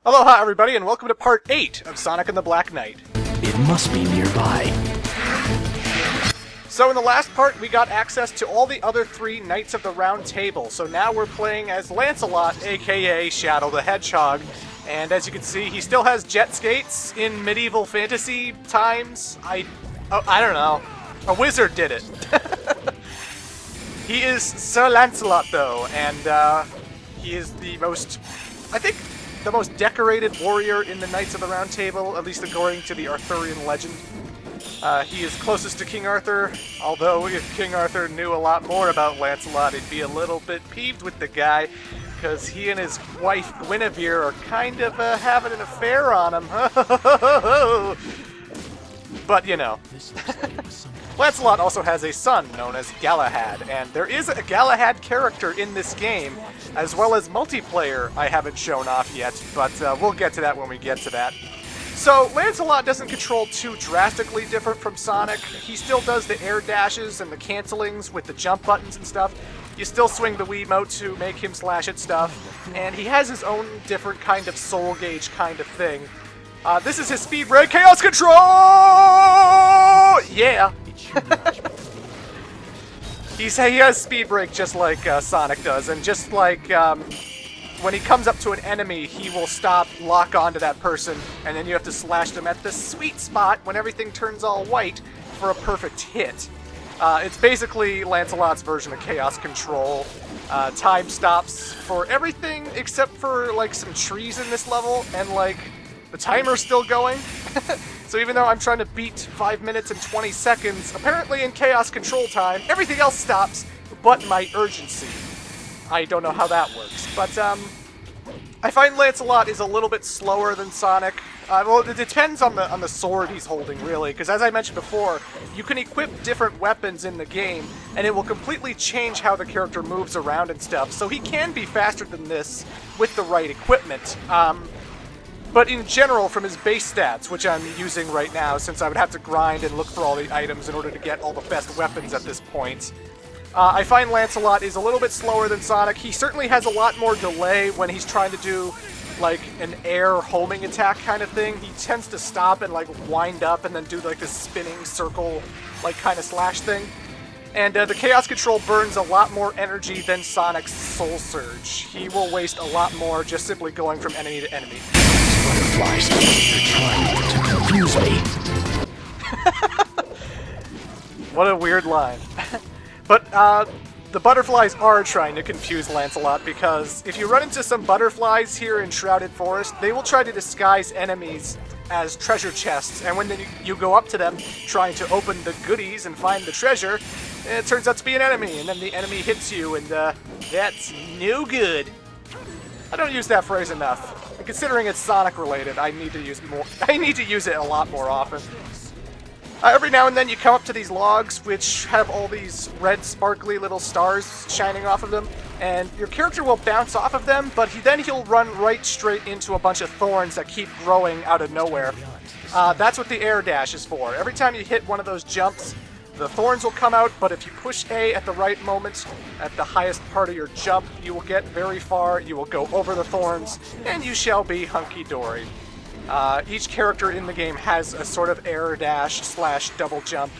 Aloha everybody and welcome to part 8 of Sonic and the Black Knight. It must be nearby. So in the last part we got access to all the other 3 Knights of the Round Table, so now we're playing as Lancelot, aka Shadow the Hedgehog, and as you can see he still has jet skates in medieval fantasy times. I don't know. A wizard did it. He is Sir Lancelot though, and he is the most, I think, the most decorated warrior in the Knights of the Round Table, at least according to the Arthurian legend. He is closest to King Arthur, although if King Arthur knew a lot more about Lancelot, he'd be a little bit peeved with the guy, because he and his wife Guinevere are kind of having an affair on him. But, you know. Lancelot also has a son known as Galahad, and there is a Galahad character in this game, as well as multiplayer I haven't shown off yet, but we'll get to that when we get to that. So, Lancelot doesn't control too drastically different from Sonic. He still does the air dashes and the cancelings with the jump buttons and stuff. You still swing the Wiimote to make him slash at stuff, and he has his own different kind of soul gauge kind of thing. This is his speed break, Chaos Control! Yeah! He has speed break just like Sonic does, and just like when he comes up to an enemy, he will stop, lock onto that person, and then you have to slash them at the sweet spot when everything turns all white for a perfect hit. It's basically Lancelot's version of Chaos Control. Time stops for everything except for like some trees in this level, and like the timer's still going. So even though I'm trying to beat 5 minutes and 20 seconds, apparently in Chaos Control time, everything else stops but my urgency. I don't know how that works, but I find Lancelot is a little bit slower than Sonic. Well, it depends on the sword he's holding, really, because as I mentioned before, you can equip different weapons in the game, and it will completely change how the character moves around and stuff, so he can be faster than this with the right equipment. But in general, from his base stats, which I'm using right now, since I would have to grind and look for all the items in order to get all the best weapons at this point, I find Lancelot is a little bit slower than Sonic. He certainly has a lot more delay when he's trying to do, like, an air homing attack kind of thing. He tends to stop and, like, wind up and then do, like, this spinning circle, like, kind of slash thing. And the Chaos Control burns a lot more energy than Sonic's Soul Surge. He will waste a lot more just simply going from enemy to enemy. Butterflies, they're trying to confuse me. What a weird line. But the butterflies are trying to confuse Lancelot, because if you run into some butterflies here in Shrouded Forest, they will try to disguise enemies as treasure chests, and when you go up to them trying to open the goodies and find the treasure, it turns out to be an enemy, and then the enemy hits you, and that's no good. I don't use that phrase enough. And considering it's Sonic related, I need to use it a lot more often. Every now and then you come up to these logs, which have all these red sparkly little stars shining off of them, and your character will bounce off of them, but then he'll run right straight into a bunch of thorns that keep growing out of nowhere. That's what the air dash is for. Every time you hit one of those jumps, the thorns will come out, but if you push A at the right moment, at the highest part of your jump, you will get very far, you will go over the thorns, and you shall be hunky-dory. Each character in the game has a sort of air dash / double jump.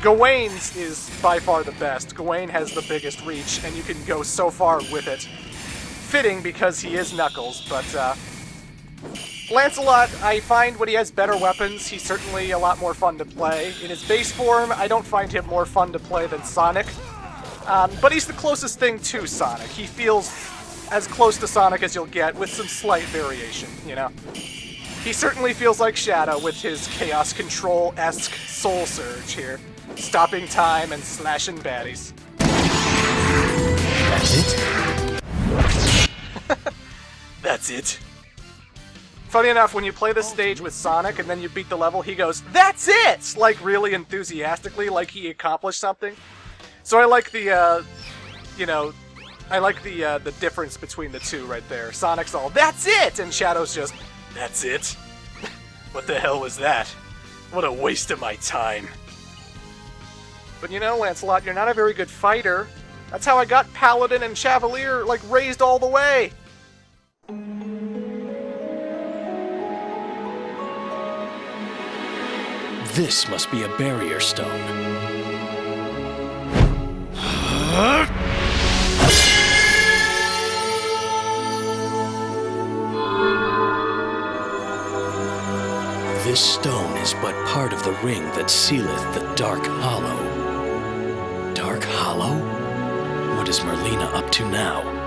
Gawain's is by far the best. Gawain has the biggest reach, and you can go so far with it. Fitting because he is Knuckles, but Lancelot, I find when he has better weapons, he's certainly a lot more fun to play. In his base form, I don't find him more fun to play than Sonic. But he's the closest thing to Sonic. He feels as close to Sonic as you'll get, with some slight variation, you know? He certainly feels like Shadow with his Chaos Control-esque Soul Surge here, stopping time and slashing baddies. That's it? That's it. Funny enough, when you play this stage with Sonic and then you beat the level, he goes, "That's it!" Like really enthusiastically, like he accomplished something. So I like the, the difference between the two right there. Sonic's all, "That's it!" and Shadow's just, "That's it? What the hell was that? What a waste of my time." But you know, Lancelot, you're not a very good fighter. That's how I got Paladin and Chevalier, like, raised all the way. This must be a barrier stone. This stone is but part of the ring that sealeth the Dark Hollow. Dark Hollow? What is Merlina up to now?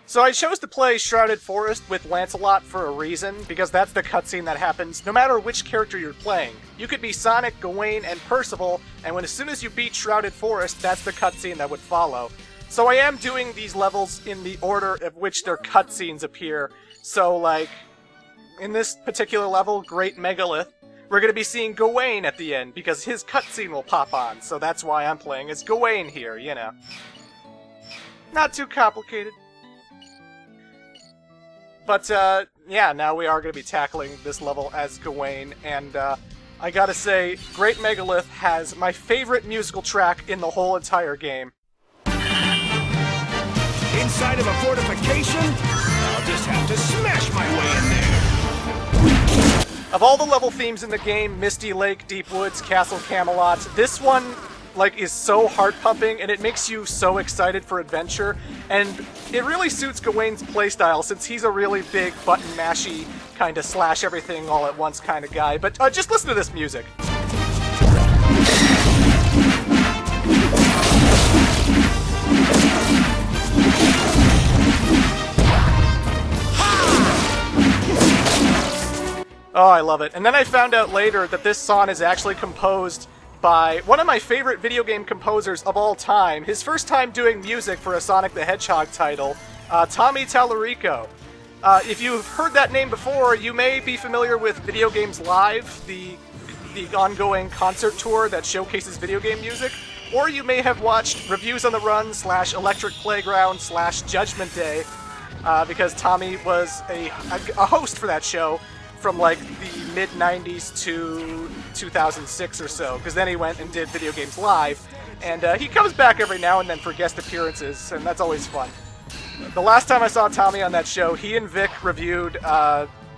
So I chose to play Shrouded Forest with Lancelot for a reason, because that's the cutscene that happens no matter which character you're playing. You could be Sonic, Gawain, and Percival, and as soon as you beat Shrouded Forest, that's the cutscene that would follow. So I am doing these levels in the order of which their cutscenes appear. So, like, in this particular level, Great Megalith, we're going to be seeing Gawain at the end, because his cutscene will pop on, so that's why I'm playing as Gawain here, you know. Not too complicated. But, yeah, now we are going to be tackling this level as Gawain, and, I gotta say, Great Megalith has my favorite musical track in the whole entire game. Inside of a fortification? I'll just have to smash my way in there. Of all the level themes in the game, Misty Lake, Deep Woods, Castle Camelot, this one, like, is so heart-pumping, and it makes you so excited for adventure, and it really suits Gawain's playstyle, since he's a really big button-mashy, kind of slash-everything-all-at-once kind of guy. But just listen to this music. Oh, I love it. And then I found out later that this song is actually composed by one of my favorite video game composers of all time. His first time doing music for a Sonic the Hedgehog title, Tommy Tallarico. If you've heard that name before, you may be familiar with Video Games Live, the ongoing concert tour that showcases video game music, or you may have watched Reviews on the Run / Electric Playground / Judgment Day, because Tommy was a host for that show from like the mid-90s to 2006 or so, because then he went and did Video Games Live, and he comes back every now and then for guest appearances, and that's always fun. The last time I saw Tommy on that show, he and Vic reviewed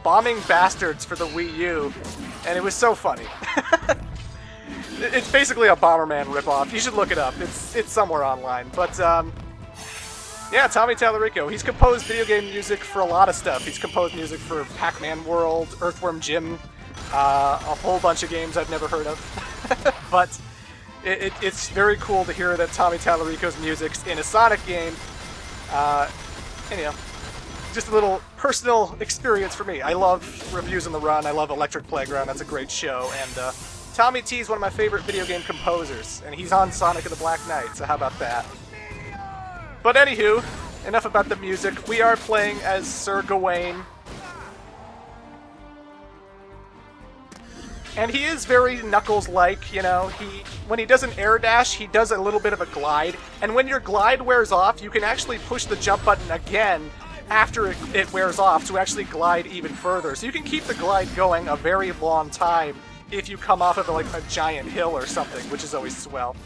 Bombing Bastards for the Wii U, and it was so funny. It's basically a Bomberman ripoff. You should look it up. It's somewhere online. But yeah, Tommy Tallarico. He's composed video game music for a lot of stuff. He's composed music for Pac-Man World, Earthworm Jim, a whole bunch of games I've never heard of. But it's very cool to hear that Tommy Tallarico's music's in a Sonic game. And, you know, just a little personal experience for me. I love Reviews on the Run. I love Electric Playground. That's a great show. And Tommy T's one of my favorite video game composers. And he's on Sonic and the Black Knight, so how about that? But anywho, enough about the music. We are playing as Sir Gawain. And he is very Knuckles-like, you know. When he does an air dash, he does a little bit of a glide. And when your glide wears off, you can actually push the jump button again after it wears off to actually glide even further. So you can keep the glide going a very long time if you come off of like a giant hill or something, which is always swell.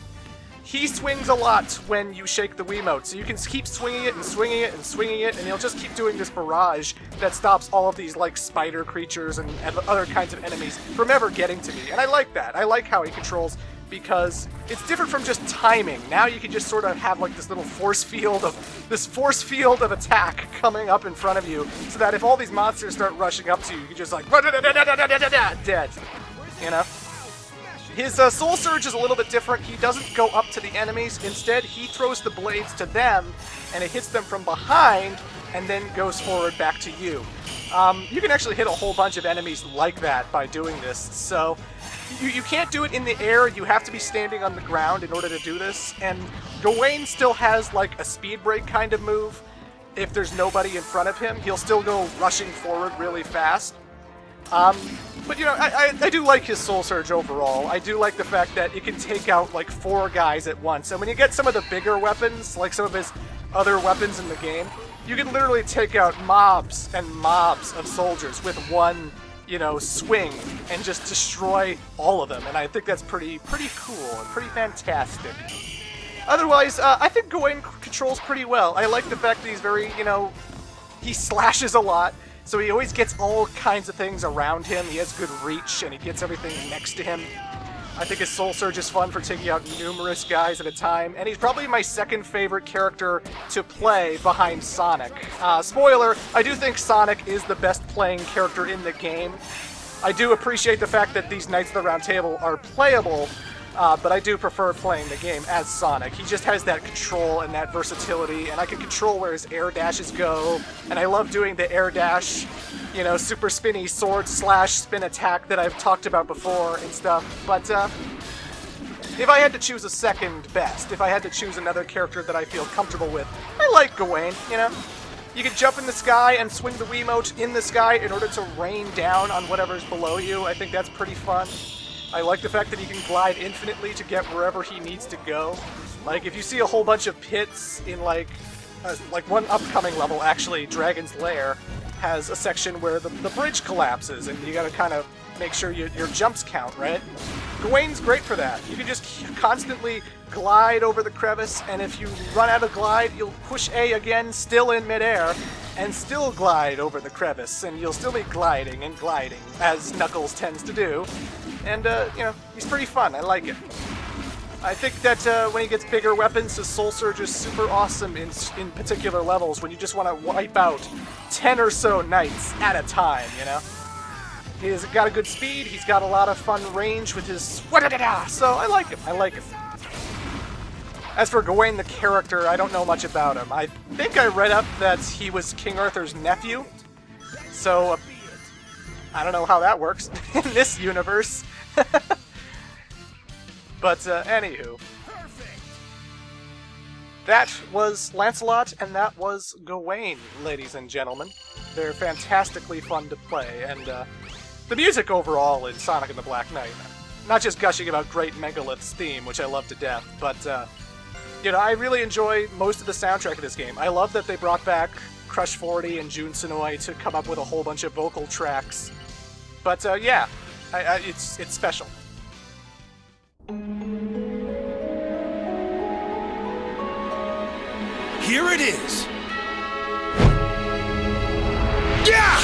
He swings a lot when you shake the Wiimote, so you can keep swinging it and swinging it and swinging it, and he'll just keep doing this barrage that stops all of these, like, spider creatures and other kinds of enemies from ever getting to me. And I like that. I like how he controls, because it's different from just timing. Now you can just sort of have, like, this little force field of attack coming up in front of you, so that if all these monsters start rushing up to you, you can just, like, dead. You know? His Soul Surge is a little bit different. He doesn't go up to the enemies. Instead, he throws the blades to them, and it hits them from behind, and then goes forward back to you. You can actually hit a whole bunch of enemies like that by doing this. So you can't do it in the air. You have to be standing on the ground in order to do this. And Gawain still has like a speed break kind of move. If there's nobody in front of him, he'll still go rushing forward really fast. But, you know, I do like his Soul Surge overall. I do like the fact that it can take out, like, 4 guys at once. And when you get some of the bigger weapons, like some of his other weapons in the game, you can literally take out mobs and mobs of soldiers with one, you know, swing and just destroy all of them. And I think that's pretty cool and pretty fantastic. Otherwise, I think Gawain controls pretty well. I like the fact that he's very, you know, he slashes a lot. so he always gets all kinds of things around him. He has good reach, and he gets everything next to him. I think his Soul Surge is fun for taking out numerous guys at a time, and he's probably my second favorite character to play behind Sonic. Spoiler, I do think Sonic is the best playing character in the game. I do appreciate the fact that these Knights of the Round Table are playable, but I do prefer playing the game as Sonic. He just has that control and that versatility, and I can control where his air dashes go, and I love doing the air dash, you know, super spinny sword slash spin attack that I've talked about before and stuff. But if I had to choose a second best, if I had to choose another character that I feel comfortable with, I like Gawain, you know? You can jump in the sky and swing the Wiimote in the sky in order to rain down on whatever's below you. I think that's pretty fun. I like the fact that he can glide infinitely to get wherever he needs to go. Like, if you see a whole bunch of pits in, like one upcoming level, actually, Dragon's Lair, has a section where the bridge collapses, and you gotta kind of make sure your jumps count, right? Gawain's great for that. You can just constantly glide over the crevice, and if you run out of glide, you'll push A again, still in midair, and still glide over the crevice, and you'll still be gliding and gliding, as Knuckles tends to do. And, you know, he's pretty fun. I like it. I think that when he gets bigger weapons, his Soul Surge is super awesome in particular levels, when you just want to wipe out 10 or so knights at a time, you know? He's got a good speed, he's got a lot of fun range with his swa-da-da-da, so I like him, I like him. As for Gawain the character, I don't know much about him. I think I read up that he was King Arthur's nephew, so I don't know how that works in this universe. But, anywho. That was Lancelot, and that was Gawain, ladies and gentlemen. They're fantastically fun to play, and, the music overall in Sonic and the Black Knight, not just gushing about Great Megalith's theme, which I love to death, but, you know, I really enjoy most of the soundtrack of this game. I love that they brought back Crush 40 and Jun Sonoy to come up with a whole bunch of vocal tracks. But, yeah, it's special. Here it is! Yeah!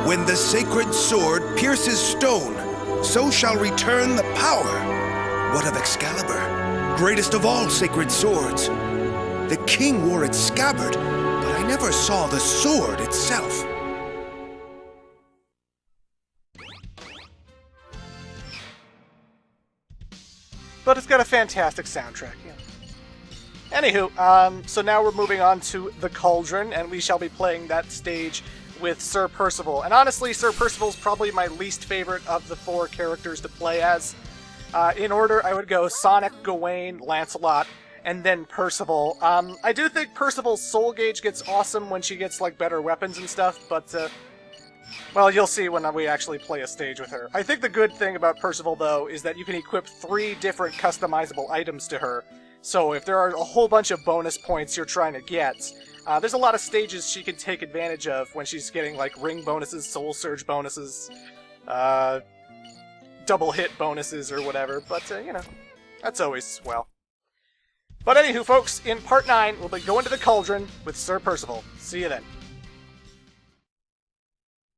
When the sacred sword pierces stone, so shall return the power. What of Excalibur, greatest of all sacred swords? The king wore its scabbard, but I never saw the sword itself. But it's got a fantastic soundtrack, yeah. Anywho, so now we're moving on to the Cauldron, and we shall be playing that stage with Sir Percival. And honestly, Sir Percival's probably my least favorite of the 4 characters to play as. In order, I would go Sonic, Gawain, Lancelot, and then Percival. I do think Percival's soul gauge gets awesome when she gets, like, better weapons and stuff, but, well, you'll see when we actually play a stage with her. I think the good thing about Percival, though, is that you can equip 3 different customizable items to her. So if there are a whole bunch of bonus points you're trying to get, there's a lot of stages she can take advantage of when she's getting, like, ring bonuses, soul surge bonuses, double hit bonuses or whatever, but, you know, that's always swell. But anywho, folks, in Part 9, we'll be going to the Cauldron with Sir Percival. See you then.